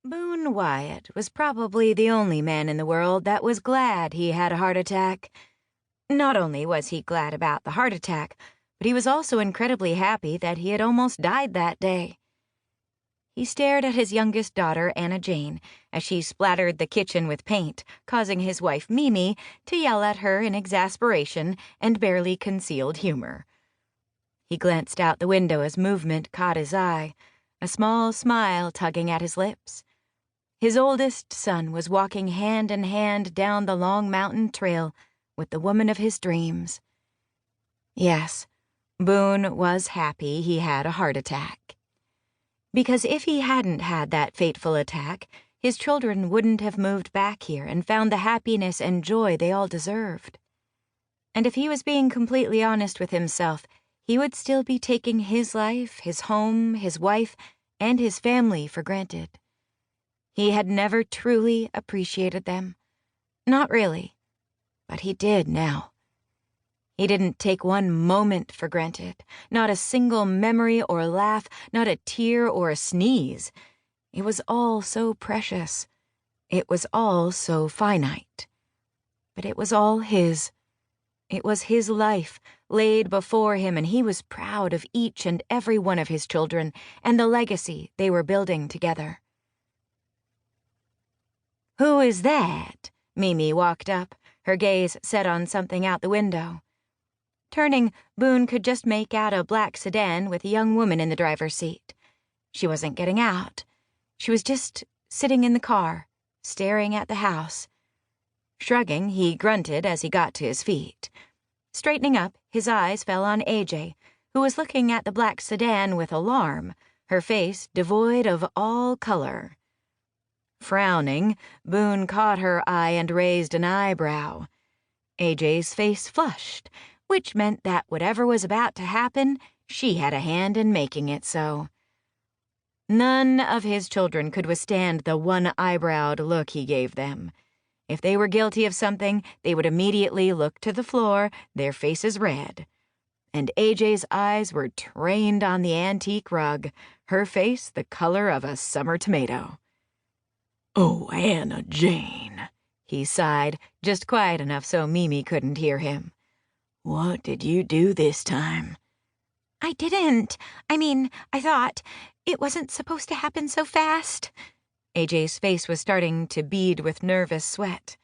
Boone Wyatt was probably the only man in the world that was glad he had a heart attack. Not only was he glad about the heart attack, but he was also incredibly happy that he had almost died that day. He stared at his youngest daughter, Anna Jane, as she splattered the kitchen with paint, causing his wife, Mimi, to yell at her in exasperation and barely concealed humor. He glanced out the window as movement caught his eye, a small smile tugging at his lips. His oldest son was walking hand in hand down the long mountain trail with the woman of his dreams. Yes, Boone was happy he had a heart attack. Because if he hadn't had that fateful attack, his children wouldn't have moved back here and found the happiness and joy they all deserved. And if he was being completely honest with himself, he would still be taking his life, his home, his wife, and his family for granted. He had never truly appreciated them. Not really. But he did now. He didn't take one moment for granted, not a single memory or laugh, not a tear or a sneeze. It was all so precious. It was all so finite. But it was all his. It was his life, laid before him, and he was proud of each and every one of his children and the legacy they were building together. "Who is that?" Mimi walked up, her gaze set on something out the window. Turning, Boone could just make out a black sedan with a young woman in the driver's seat. She wasn't getting out. She was just sitting in the car, staring at the house. Shrugging, he grunted as he got to his feet. Straightening up, his eyes fell on AJ, who was looking at the black sedan with alarm, her face devoid of all color. Frowning, Boone caught her eye and raised an eyebrow. AJ's face flushed, which meant that whatever was about to happen, she had a hand in making it so. None of his children could withstand the one-eyebrowed look he gave them. If they were guilty of something, they would immediately look to the floor, their faces red. And AJ's eyes were trained on the antique rug, her face the color of a summer tomato. "Oh, Anna Jane," he sighed, just quiet enough so Mimi couldn't hear him. "What did you do this time?" "I didn't. I thought it wasn't supposed to happen so fast." AJ's face was starting to bead with nervous sweat.